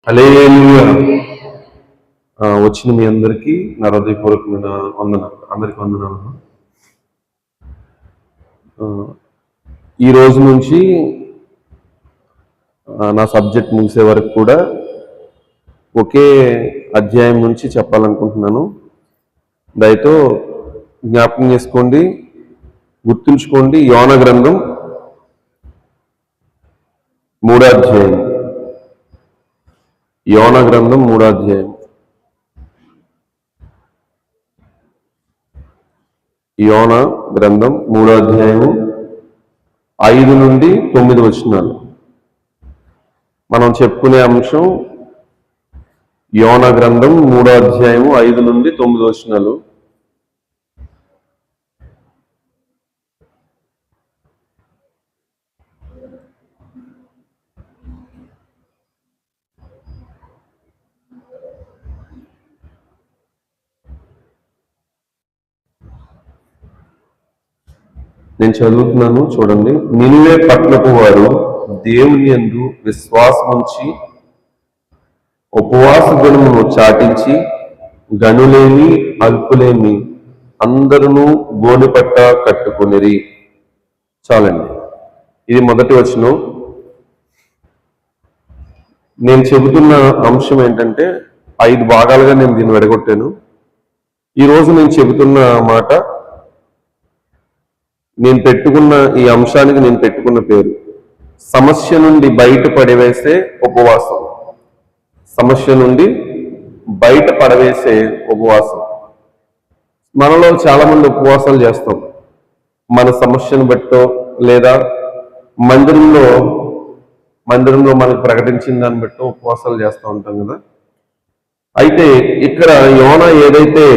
హల్లెలూయా. వచ్చిన మీ అందరికీ నా హృదయపూర్వకమైన వందనాలు. అందరికీ వందనాలు. ఈ రోజు నుంచి నా సబ్జెక్ట్ ముగిసే వరకు కూడా ఒకే అధ్యాయం నుంచి చెప్పాలనుకుంటున్నాను. దయతో జ్ఞాపకం చేసుకోండి, గుర్తుంచుకోండి. యోన గ్రంథం 3వ అధ్యాయం. యోన గ్రంథం 3వ అధ్యాయం. యోన గ్రంథం 3వ అధ్యాయము 5 నుండి 9 వచనాలు. మనం చెప్పుకునే అంశం యోన గ్రంథం 3వ అధ్యాయము 5 నుండి 9 వచనాలు. నేను చదువుతున్నాను, చూడండి. నినివే పట్టణపు వారు దేవుని యందు విశ్వాసముంచి ఉపవాస దినమును చాటించి గనులేమి అల్పులేమి అందరూ గోనెపట్ట కట్టుకొనిరి. చాలండి, ఇది మొదటి వచనం. నేను చెబుతున్న అంశం ఏంటంటే 5 భాగాలుగా నేను దీన్ని విడగొట్టాను. ఈరోజు నేను చెబుతున్న మాట, నేను పెట్టుకున్న ఈ అంశానికి నేను పెట్టుకున్న పేరు సమస్య నుండి బయట పడవేసే ఉపవాసం. సమస్య నుండి బయట పడవేసే ఉపవాసం. మనలో చాలా మంది ఉపవాసాలు చేస్తాం. మన సమస్యను బట్టో లేదా మందిరంలో మనకు ప్రకటించిన దాన్ని బట్టో ఉపవాసాలు చేస్తూ ఉంటాం కదా. అయితే ఇక్కడ యోన ఏదైతే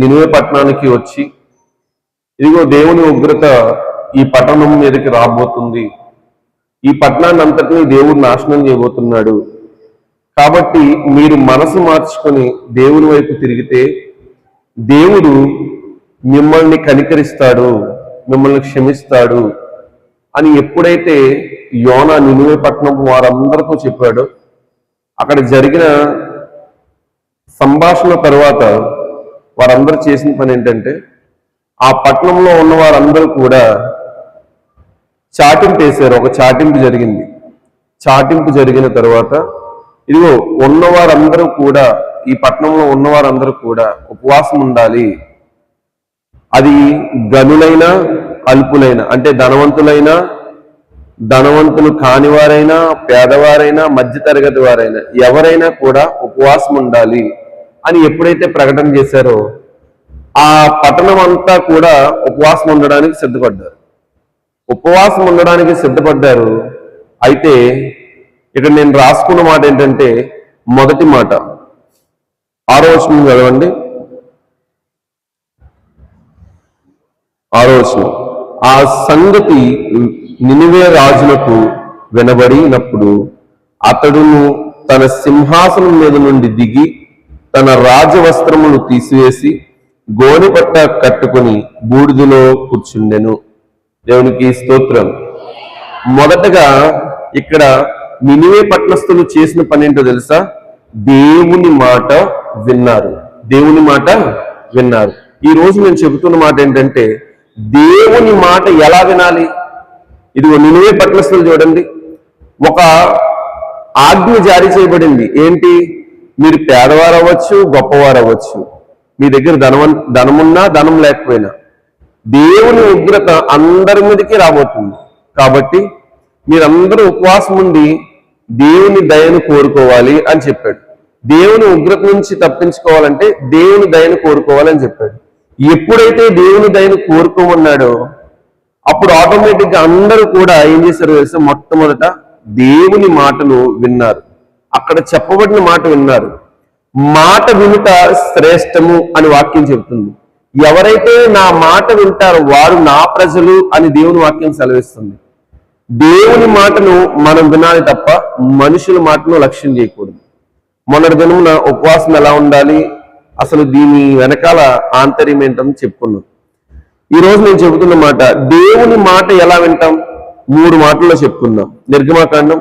నినివే పట్టణానికి వచ్చి, ఇదిగో దేవుని ఉగ్రత ఈ పట్టణం మీదకి రాబోతుంది, ఈ పట్టణాన్ని అంతటినీ దేవుడు నాశనం చేయబోతున్నాడు, కాబట్టి మీరు మనసు మార్చుకొని దేవుని వైపు తిరిగితే దేవుడు మిమ్మల్ని కనికరిస్తాడు, మిమ్మల్ని క్షమిస్తాడు అని ఎప్పుడైతే యోన నినివే పట్టణం వారందరితో చెప్పాడో, అక్కడ జరిగిన సంభాషణ తర్వాత వారందరూ చేసిన పని ఏంటంటే, ఆ పట్టణంలో ఉన్న వారందరూ కూడా చాటింపు వేశారు. ఒక చాటింపు జరిగింది. చాటింపు జరిగిన తర్వాత ఇదిగో ఉన్నవారందరూ కూడా, ఈ పట్టణంలో ఉన్నవారందరూ కూడా ఉపవాసం ఉండాలి. అది గనులైనా అల్పులైనా, అంటే ధనవంతులు కానివారైనా, పేదవారైనా, మధ్యతరగతి వారైనా, ఎవరైనా కూడా ఉపవాసం ఉండాలి అని ఎప్పుడైతే ప్రకటన చేశారో, ఆ పట్టణం అంతా కూడా ఉపవాసం ఉండడానికి సిద్ధపడ్డారు. అయితే ఇక్కడ నేను రాసుకున్న మాట ఏంటంటే, మొదటి మాట 6వ వచనం చదవండి. 6వ వచనం. ఆ సంగతి నినివే రాజులకు వినబడినప్పుడు అతడును తన సింహాసనం మీద నుండి దిగి తన రాజవస్త్రములు తీసివేసి గోనెపట్ట కట్టుకుని బూడిదలో కూర్చుండెను. దేవునికి స్తోత్రం. మొదటగా ఇక్కడ నినివే పట్టణస్థులు చేసిన పని ఏంటో తెలుసా? దేవుని మాట విన్నారు. ఈ రోజు నేను చెబుతున్న మాట ఏంటంటే, దేవుని మాట ఎలా వినాలి? ఇదిగో నినివే పట్టణస్థులు చూడండి, ఒక ఆజ్ఞ జారీ చేయబడింది. ఏంటి? మీరు పేదవారు అవ్వచ్చు, గొప్పవారు అవ్వచ్చు, మీ దగ్గర ధనమున్నా ధనం లేకపోయినా దేవుని ఉగ్రత అందరి మీదకి రాబోతుంది. కాబట్టి మీరందరూ ఉపవాసం ఉండి దేవుని దయను కోరుకోవాలి అని చెప్పాడు. దేవుని ఉగ్రత నుంచి తప్పించుకోవాలంటే దేవుని దయను కోరుకోవాలని చెప్పాడు. ఎప్పుడైతే దేవుని దయను కోరుకోమన్నాడో అప్పుడు ఆటోమేటిక్గా అందరూ కూడా ఏం చేశారు తెలుసా? మొట్టమొదట దేవుని మాటను విన్నారు. అక్కడ చెప్పబడిన మాట విన్నారు. మాట వినుట శ్రేష్టము అని వాక్యం చెబుతుంది. ఎవరైతే నా మాట వింటారో వారు నా ప్రజలు అని దేవుని వాక్యం సెలవిస్తుంది. దేవుని మాటను మనం వినాలి తప్ప మనుషుల మాటను లక్ష్యం చేయకూడదు. మొన్నటి దినమున ఉపవాసం ఎలా ఉండాలి, అసలు దీని వెనకాల ఆంతర్యం ఏంటని చెప్పుకున్నాం. ఈరోజు నేను చెబుతున్న మాట, దేవుని మాట ఎలా వింటాం? 3 మాటల్లో చెప్పుకుందాం. నిర్గమాకాండం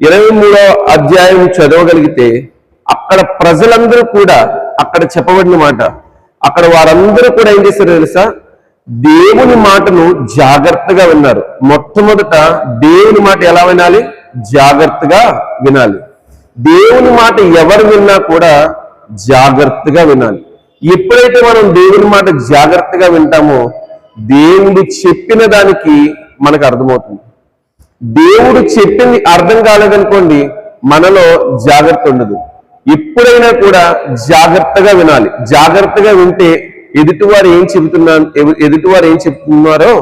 23వ అధ్యాయం చదవగలిగితే అక్కడ ప్రజలందరూ కూడా, అక్కడ చెప్పబడిన మాట, అక్కడ వారందరూ కూడా ఏం చేశారు తెలుసా? దేవుని మాటను జాగ్రత్తగా విన్నారు. మొట్టమొదట దేవుని మాట ఎలా వినాలి? జాగ్రత్తగా వినాలి. దేవుని మాట ఎవరు విన్నా కూడా జాగ్రత్తగా వినాలి. ఎప్పుడైతే మనం దేవుని మాట జాగ్రత్తగా వింటామో దేవుడు చెప్పిన దానికి మనకు అర్థమవుతుంది. దేవుడు చెప్పింది అర్థం కాలేదనుకోండి, మనలో జాగ్రత్త ఉండదు. ఎప్పుడైనా కూడా జాగ్రత్తగా వినాలి. జాగ్రత్తగా వింటే ఎదుటివారు ఏం చెప్తున్నారో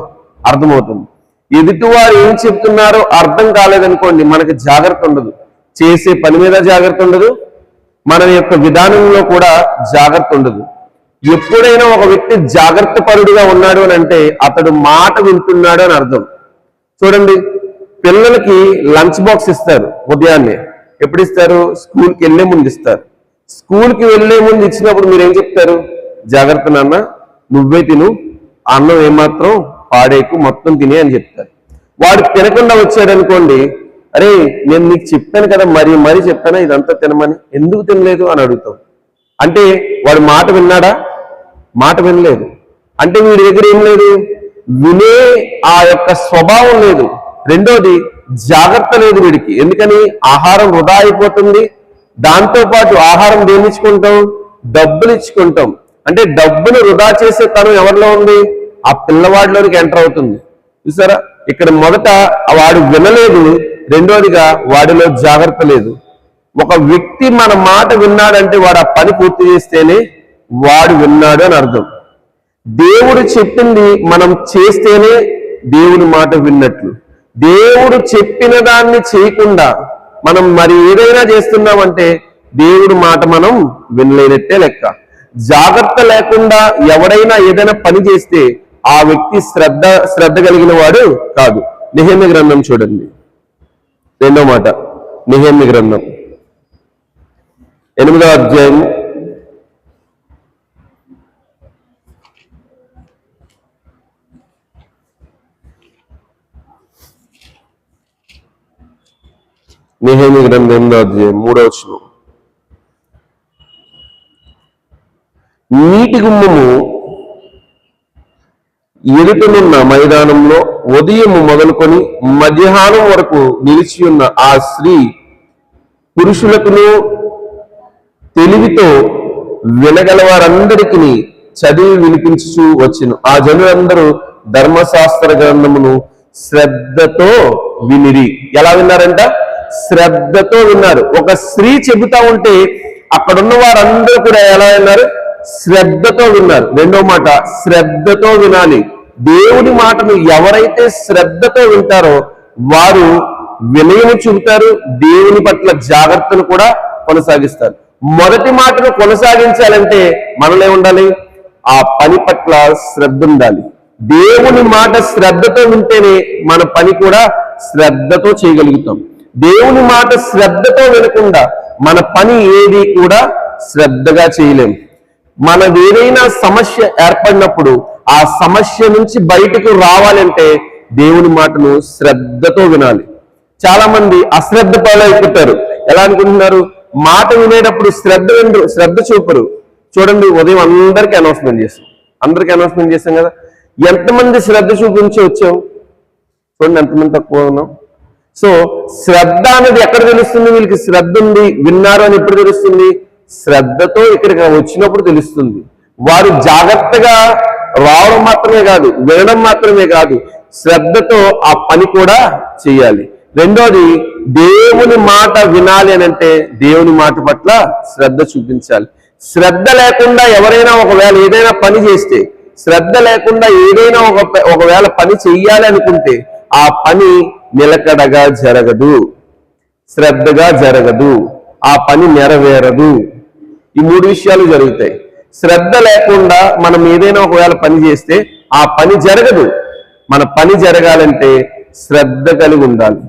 అర్థమవుతుంది. ఎదుటివారు ఏం చెప్తున్నారో అర్థం కాలేదనుకోండి, మనకి జాగ్రత్త ఉండదు. చేసే పని మీద జాగ్రత్త ఉండదు, మన యొక్క విధానంలో కూడా జాగ్రత్త ఉండదు. ఎప్పుడైనా ఒక వ్యక్తి జాగ్రత్త పరుడుగా ఉన్నాడు అని అంటే అతడు మాట వింటున్నాడు అని అర్థం. చూడండి, పిల్లలకి లంచ్ బాక్స్ ఇస్తారు ఉదయాన్నే. ఎప్పుడు ఇస్తారు? స్కూల్కి వెళ్లే ముందు ఇస్తారు. స్కూల్కి వెళ్లే ముందు ఇచ్చినప్పుడు మీరు ఏం చెప్తారు? జాగ్రత్త నాన్న, నువ్వే తిను, అన్నం ఏమాత్రం పాడేకు, మొత్తం తినే అని చెప్తారు. వాడు తినకుండా వచ్చాడనుకోండి, అరే నేను నీకు చెప్పాను కదా, మరీ చెప్పానా ఇదంతా తినమని, ఎందుకు తినలేదు అని అడుగుతావు. అంటే వాడు మాట విన్నాడా? మాట వినలేదు. అంటే వీడి దగ్గర ఏం లేదు? వినే ఆ యొక్క స్వభావం లేదు. రెండోది జాగ్రత్త లేదు వీడికి. ఎందుకని? ఆహారం వృధా అయిపోతుంది. దాంతో పాటు ఆహారం దేన్ని ఇచ్చుకుంటాం? డబ్బులు ఇచ్చుకుంటాం. అంటే డబ్బును వృధా చేసే తనం ఎవరిలో ఉంది? ఆ పిల్లవాడిలోనికి ఎంటర్ అవుతుంది. చూసారా, ఇక్కడ మొదట వాడు వినలేదు, రెండోదిగా వాడిలో జాగ్రత్త లేదు. ఒక వ్యక్తి మన మాట విన్నాడంటే వాడు ఆ పని పూర్తి చేస్తేనే వాడు విన్నాడు అని అర్థం. దేవుడు చెప్పింది మనం చేస్తేనే దేవుని మాట విన్నట్లు. దేవుడు చెప్పిన దాన్ని చేయకుండా మనం మరి ఏదైనా చేస్తున్నామంటే దేవుడి మాట మనం వినలేనట్టే లెక్క. జాగ్రత్త లేకుండా ఎవడైనా ఏదైనా పని చేస్తే ఆ వ్యక్తి శ్రద్ధ కలిగిన వాడు కాదు. నెహెమ్యా గ్రంథం చూడండి, 2వ మాట. నెహెమ్యా గ్రంథం 8వ అధ్యాయం 8వ అధ్యాయం 3వ వచనం. నీటి గుమ్మము ఎదుటనున్న మైదానంలో ఉదయము మొదలుకొని మధ్యాహ్నం వరకు నిలిచి ఉన్న ఆ స్త్రీ పురుషులకును తెలివితో వినగలవారందరికీ చదివి వినిపించుచూ వచ్చెను. ఆ జనులందరూ ధర్మశాస్త్ర గ్రంథమును శ్రద్ధతో వినిరి. ఎలా విన్నారంట? శ్రద్ధతో విన్నారు. ఒక స్త్రీ చెబుతా ఉంటే అక్కడున్న వారందరూ కూడా ఎలా విన్నారు? శ్రద్ధతో విన్నారు. 2వ మాట, శ్రద్ధతో వినాలి. దేవుని మాటను ఎవరైతే శ్రద్ధతో వింటారో వారు వినయము చూపుతారు, దేవుని పట్ల జాగ్రత్తను కూడా కొనసాగిస్తారు. మొదటి మాటను కొనసాగించాలంటే మనలో ఉండాలి? ఆ పని పట్ల శ్రద్ధ ఉండాలి. దేవుని మాట శ్రద్ధతో వింటేనే మన పని కూడా శ్రద్ధతో చేయగలుగుతాం. దేవుని మాట శ్రద్ధతో వినకుండా మన పని ఏది కూడా శ్రద్ధగా చేయలేము. మనది ఏదైనా సమస్య ఏర్పడినప్పుడు ఆ సమస్య నుంచి బయటకు రావాలంటే దేవుని మాటను శ్రద్ధతో వినాలి. చాలా మంది అశ్రద్ధ పాలైపోతారు. ఎలా అనుకుంటున్నారు? మాట వినేటప్పుడు శ్రద్ధ చూపరు. చూడండి, ఉదయం అందరికీ అనౌన్స్మెంట్ చేస్తాం కదా. ఎంతమంది శ్రద్ధ చూపించి వచ్చాం? చూడండి, ఎంతమంది తక్కువ ఉన్నాం. సో శ్రద్ధ అనేది ఎక్కడ తెలుస్తుంది? వీళ్ళకి శ్రద్ధ ఉంది, విన్నారు అని ఎప్పుడు తెలుస్తుంది? శ్రద్ధతో ఇక్కడికి వచ్చినప్పుడు తెలుస్తుంది. వారు జాగ్రత్తగా రావడం మాత్రమే కాదు, వినడం మాత్రమే కాదు, శ్రద్ధతో ఆ పని కూడా చేయాలి. రెండోది, దేవుని మాట వినాలి అని అంటే దేవుని మాట పట్ల శ్రద్ధ చూపించాలి. శ్రద్ధ లేకుండా ఎవరైనా ఒకవేళ ఏదైనా పని చేస్తే, శ్రద్ధ లేకుండా ఏదైనా ఒకవేళ పని చెయ్యాలి అనుకుంటే ఆ పని నిలకడగా జరగదు, శ్రద్ధగా జరగదు, ఆ పని నెరవేరదు. ఈ 3 విషయాలు జరుగుతాయి. శ్రద్ధ లేకుండా మనం ఏదైనా ఒకవేళ పని చేస్తే ఆ పని జరగదు. మన పని జరగాలంటే శ్రద్ధ కలిగి ఉండాలి.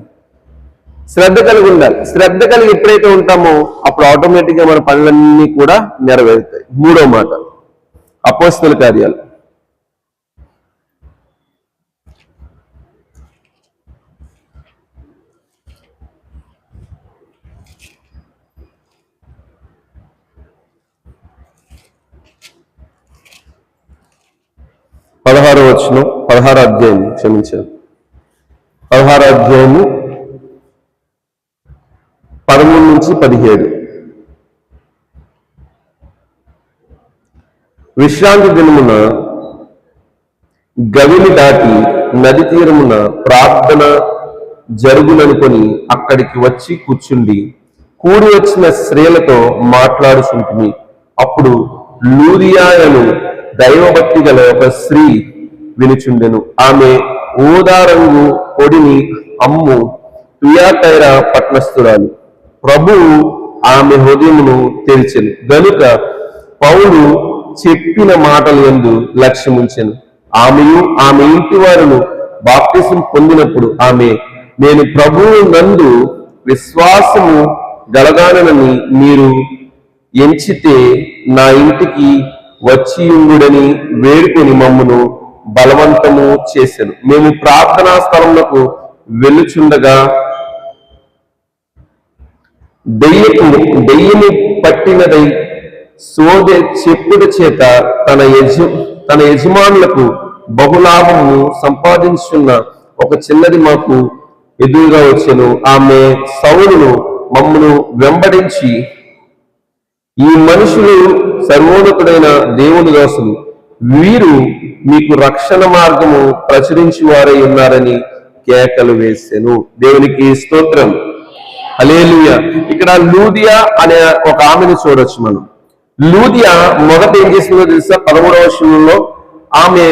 శ్రద్ధ కలిగి ఎప్పుడైతే ఉంటామో అప్పుడు ఆటోమేటిక్గా మన పనులన్నీ కూడా నెరవేరుతాయి. 3వ మాట, అపోస్తల కార్యాలు 1 16వ వచనం, 16వ అధ్యాయం, క్షమించారు, 16వ అధ్యాయము 13 నుంచి 17. విశ్రాంతి దినమున గవిని దాటి నది తీరమున ప్రార్థన జరుగుననుకొని అక్కడికి వచ్చి కూర్చుండి కూడి వచ్చిన స్త్రీలతో మాట్లాడుచుంటిమి. అప్పుడు లూదియాయను దైవభక్తి గల ఒక స్త్రీ వినుచుండెను. ఆమె ఊదారంగు పొడిని అమ్ము తుయాతైర పట్నస్థురాలు. ప్రభువు ఆమె హృదయమును తెరిచెను గనుక పౌలు చెప్పిన మాటలు యందు లక్ష్యముంచెను. ఆమెయు ఆమె ఇంటి వారును బాప్తిసం పొందినప్పుడు ఆమె, నేను ప్రభువు నందు విశ్వాసము గలగానని మీరు ఎంచితే నా ఇంటికి వచ్చియుండుడని వేడుకొని మమ్మను బలవంతము చేశాను. మేము ప్రార్థనా స్థలములకు వెళ్ళుచుండగా దెయ్యని పట్టినదై సోదె చెప్పుల చేత తన యజమానులకు బహులాభము సంపాదించున్న ఒక చిన్నది మాకు ఎదురుగా వచ్చెను. ఆమె సౌలును మమ్మను వెంబడించి, ఈ మనుషులు సర్వోన్నతుడైన దేవుని దోషులు, వీరు మీకు రక్షణ మార్గము ప్రచురించి వారై ఉన్నారని కేకలు వేసెను. దేవునికి స్తోత్రం, హల్లెలూయా. ఇక్కడ లూదియా అనే ఒక ఆమెను చూడొచ్చు మనం. లూదియా మొదట ఏం చేసిందో తెలుసా? 13వ వచనంలో ఆమె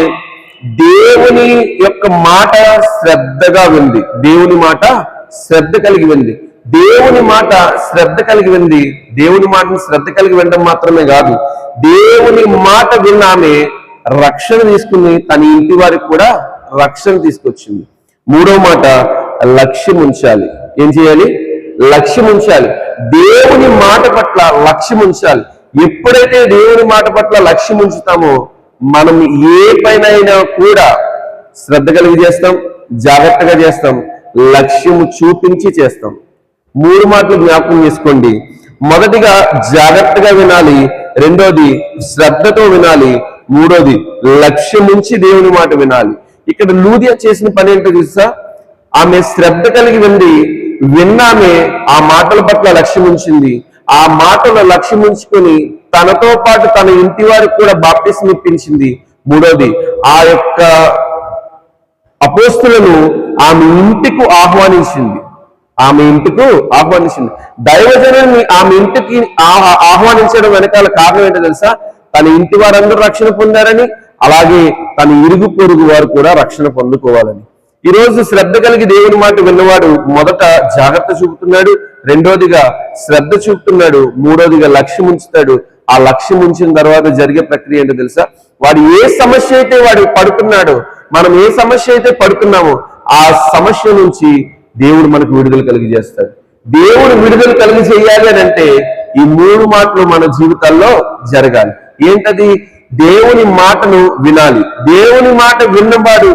దేవుని యొక్క మాట శ్రద్ధగా వింది. దేవుని మాట శ్రద్ధ కలిగి వింది. దేవుని మాట శ్రద్ధ కలిగి వింది. దేవుని మాటను శ్రద్ధ కలిగి వినడం మాత్రమే కాదు, దేవుని మాట విన్న ఆమె రక్షణ తీసుకుని తన ఇంటి వారికి కూడా రక్షణ తీసుకొచ్చింది. మూడో మాట, లక్ష్యం ఉంచాలి. ఏం చేయాలి? లక్ష్యం ఉంచాలి. దేవుని మాట పట్ల లక్ష్యం ఉంచాలి. ఎప్పుడైతే దేవుని మాట పట్ల లక్ష్యం ఉంచుతామో మనం ఏ పైనైనా కూడా శ్రద్ధ కలిగి చేస్తాం, జాగ్రత్తగా చేస్తాం, లక్ష్యము చూపించి చేస్తాం. 3 మాటలు జ్ఞాపకం చేసుకోండి. మొదటిగా జాగ్రత్తగా వినాలి, రెండోది శ్రద్ధతో వినాలి, మూడోది లక్ష్యం ఉంచి దేవుని మాట వినాలి. ఇక్కడ లూదియా చేసిన పని ఏంటో తెలుసా? ఆమె శ్రద్ధ కలిగి విన్నామే ఆ మాటల పట్ల లక్ష్యం ఉంచింది. ఆ మాటల లక్ష్యం ఉంచుకొని తనతో పాటు తన ఇంటి వారికి కూడా బాప్తిసం ఇప్పించింది. మూడోది, ఆ యొక్క అపోస్తులను ఆమె ఇంటికి ఆహ్వానించింది. దైవజనాన్ని ఆమె ఇంటికి ఆహ్వానించడం వెనకాల కారణం ఏంటో తెలుసా? తన ఇంటి వారందరూ రక్షణ పొందారని, అలాగే తన ఇరుగు పొరుగు వారు కూడా రక్షణ పొందుకోవాలని. ఈ రోజు శ్రద్ధ కలిగి దేవుని మాట విన్నవాడు మొదట జాగ్రత్త చూపుతున్నాడు, రెండోదిగా శ్రద్ధ చూపుతున్నాడు, మూడోదిగా లక్ష్యం ఉంచుతాడు. ఆ లక్ష్యం ఉంచిన తర్వాత జరిగే ప్రక్రియ ఏంటో తెలుసా? వాడు ఏ సమస్య అయితే వాడు పడుతున్నాడో, మనం ఏ సమస్య అయితే పడుతున్నామో ఆ సమస్య నుంచి దేవుడు మనకు విడుదల కలిగి చేస్తాడు. దేవుడు విడుదల కలిగి చేయాలి అని అంటే ఈ 3 మాటలు మన జీవితాల్లో జరగాలి. ఏంటది? దేవుని మాటను వినాలి. దేవుని మాట విన్నవాడు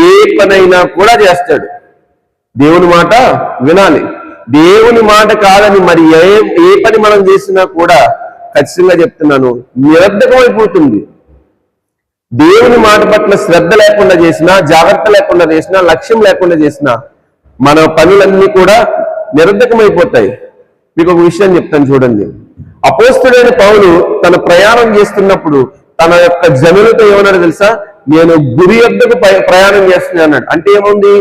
ఏ పనైనా కూడా చేస్తాడు. దేవుని మాట వినాలి. దేవుని మాట కాదని మరి ఏ పని మనం చేసినా కూడా ఖచ్చితంగా చెప్తున్నాను, నిరర్ధకమైపోతుంది. దేవుని మాట పట్ల శ్రద్ధ లేకుండా చేసినా, జాగ్రత్త లేకుండా చేసినా, లక్ష్యం లేకుండా చేసినా మన పనులన్నీ కూడా నిరర్ధకమైపోతాయి. మీకు ఒక విషయం చెప్తాను చూడండి. అపోస్తుడైన పౌలు తన ప్రయాణం చేస్తున్నప్పుడు తన యొక్క జనులతో ఏమన్నాడు తెలుసా? నేను గురి యొద్దకు ప్రయాణం చేస్తున్నా అన్నాడు. అంటే ఏముంది?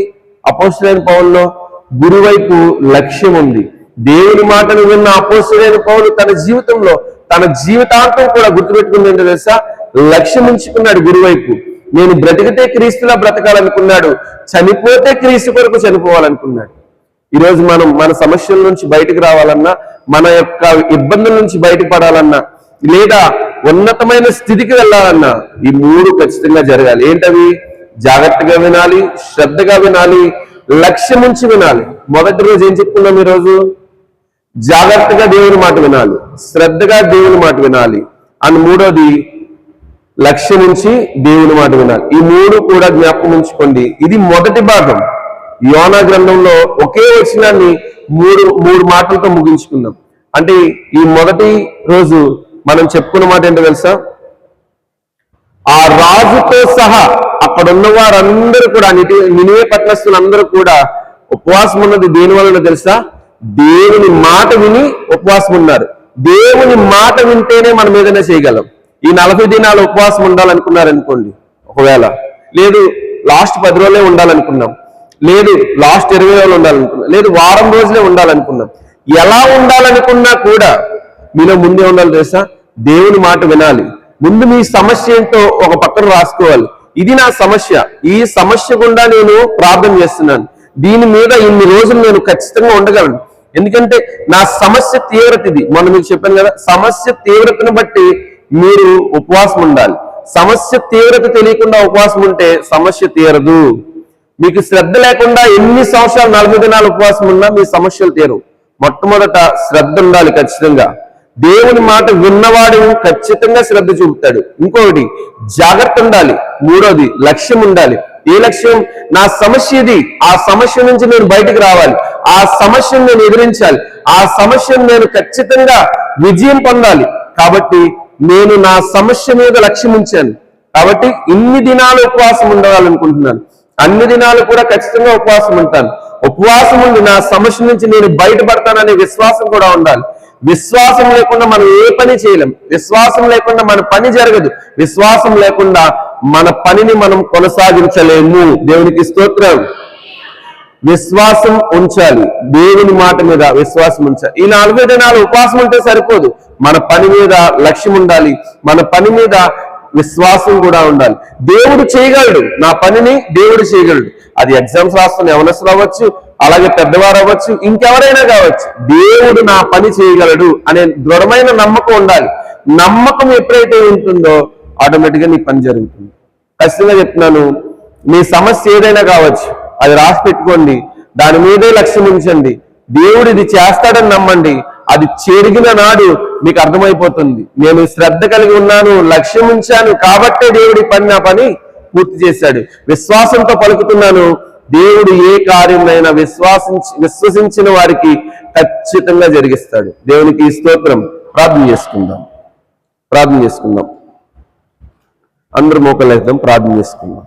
అపోస్తుడైన పౌలులో గురి వైపు లక్ష్యం ఉంది. దేవుని మాటను విన్న అపోస్తుడైన పౌలు తన జీవితంలో తన జీవితాంతం కూడా గుర్తుపెట్టుకుంది ఏంటో తెలుసా? లక్ష్యం ఉంచుకున్నాడు గురువైపు. నేను బ్రతికితే క్రీస్తులా బ్రతకాలనుకున్నాడు, చనిపోతే క్రీస్తు కొరకు చనిపోవాలనుకున్నాడు. ఈరోజు మనం మన సమస్యల నుంచి బయటకు రావాలన్నా, మన యొక్క ఇబ్బందుల నుంచి బయటపడాలన్నా, లేదా ఉన్నతమైన స్థితికి వెళ్ళాలన్నా ఈ 3 ఖచ్చితంగా జరగాలి. ఏంటవి? జాగ్రత్తగా వినాలి, శ్రద్ధగా వినాలి, లక్ష్యం ఉంచి వినాలి. మొదటి రోజు ఏం చెప్పుకున్నాం? ఈరోజు జాగ్రత్తగా దేవుని మాట వినాలి, శ్రద్ధగా దేవుని మాట వినాలి, అండ్ మూడోది లక్ష్యం ఉంచి దేవుని మాట వినాలి. ఈ 3 కూడా జ్ఞాపకం ఉంచుకోండి. ఇది మొదటి భాగం. యోనా గ్రంథంలో ఒకే వచనాన్ని 3 మాటలతో ముగించుకుందాం. అంటే ఈ మొదటి రోజు మనం చెప్పుకున్న మాట ఏంటో తెలుసా? ఆ రాజుతో సహా అక్కడ ఉన్న వారందరూ కూడా నినివే పట్టణస్తులందరూ కూడా ఉపవాసం ఉన్నది దేని వలన తెలుసా? దేవుని మాట విని ఉపవాసం ఉన్నారు. దేవుని మాట వింటేనే మనం ఏదైనా చేయగలం. ఈ 40 దినాలు ఉపవాసం ఉండాలనుకున్నారనుకోండి, ఒకవేళ లేదు లాస్ట్ 10 రోజులే ఉండాలనుకున్నాం, లేదు లాస్ట్ 20 రోజులు ఉండాలనుకున్నాం, లేదు వారం రోజులే ఉండాలనుకున్నాం, ఎలా ఉండాలనుకున్నా కూడా మీలో ముందే ఉండాలి తెలుసా? దేవుని మాట వినాలి. ముందు మీ సమస్య ఏంటో ఒక పక్కన రాసుకోవాలి. ఇది నా సమస్య, ఈ సమస్య గుండా నేను ప్రార్థన చేస్తున్నాను, దీని మీద ఇన్ని రోజులు నేను ఖచ్చితంగా ఉండగలను. ఎందుకంటే నా సమస్య తీవ్రత ఇది. మొన్న మీకు చెప్పాను కదా, సమస్య తీవ్రతను బట్టి మీరు ఉపవాసం ఉండాలి. సమస్య తీవ్రత తెలియకుండా ఉపవాసం ఉంటే సమస్య తీరదు. మీకు శ్రద్ధ లేకుండా ఎన్ని సంవత్సరాలు 40 దినాలు ఉపవాసం ఉన్నా మీ సమస్యలు తీరవు. మొట్టమొదట శ్రద్ధ ఉండాలి ఖచ్చితంగా. దేవుని మాట విన్నవాడు ఖచ్చితంగా శ్రద్ధ చూపుతాడు. ఇంకొకటి జాగ్రత్త ఉండాలి. మూడోది లక్ష్యం ఉండాలి. ఏ లక్ష్యం? నా సమస్య ఇది, ఆ సమస్య నుంచి నేను బయటకు రావాలి, ఆ సమస్యను నేను ఎదిరించాలి, ఆ సమస్యను నేను ఖచ్చితంగా విజయం పొందాలి. కాబట్టి నేను నా సమస్య మీద లక్ష్యం ఉంచాను. కాబట్టి ఇన్ని దినాలు ఉపవాసం ఉండాలనుకుంటున్నాను, అన్ని దినాలు కూడా ఖచ్చితంగా ఉపవాసం ఉంటాను. ఉపవాసం ఉండి నా సమస్య నుంచి నేను బయటపడతాననే విశ్వాసం కూడా ఉండాలి. విశ్వాసం లేకుండా మనం ఏ పని చేయలేం. విశ్వాసం లేకుండా మన పని జరగదు. విశ్వాసం లేకుండా మన పనిని మనం కొనసాగించలేము. దేవునికి స్తోత్రం. విశ్వాసం ఉంచాలి, దేవుని మాట మీద విశ్వాసం ఉంచాలి. ఈ 40 దినాలు ఉపవాసం ఉంటే సరిపోదు, మన పని మీద లక్ష్యం ఉండాలి, మన పని మీద విశ్వాసం కూడా ఉండాలి. దేవుడు చేయగలడు, నా పనిని దేవుడు చేయగలడు. అది ఎగ్జామ్స్ రాస్తున్న యవనస్తులు అవ్వచ్చు, అలాగే పెద్దవారు అవ్వచ్చు, ఇంకెవరైనా కావచ్చు. దేవుడు నా పని చేయగలడు అనే దృఢమైన నమ్మకం ఉండాలి. నమ్మకం ఎప్పుడైతే ఉంటుందో ఆటోమేటిక్గా నీ పని జరుగుతుంది. ఖచ్చితంగా చెప్తున్నాను, మీ సమస్య ఏదైనా కావచ్చు, అది రాసి పెట్టుకోండి, దాని మీదే లక్ష్యం ఉంచండి. దేవుడు ఇది చేస్తాడని నమ్మండి. అది చెరిగిన నాడు మీకు అర్థమైపోతుంది, నేను శ్రద్ధ కలిగి ఉన్నాను, లక్ష్యం ఉంచాను, కాబట్టే దేవుడి నా పని పూర్తి చేశాడు. విశ్వాసంతో పలుకుతున్నాను, దేవుడు ఏ కార్యమైనా విశ్వసించిన వారికి ఖచ్చితంగా జరిగిస్తాడు. దేవునికి స్తోత్రం. ప్రార్థన చేసుకుందాం. అందరూ మోకలేద్దాం, ప్రార్థన చేసుకుందాం.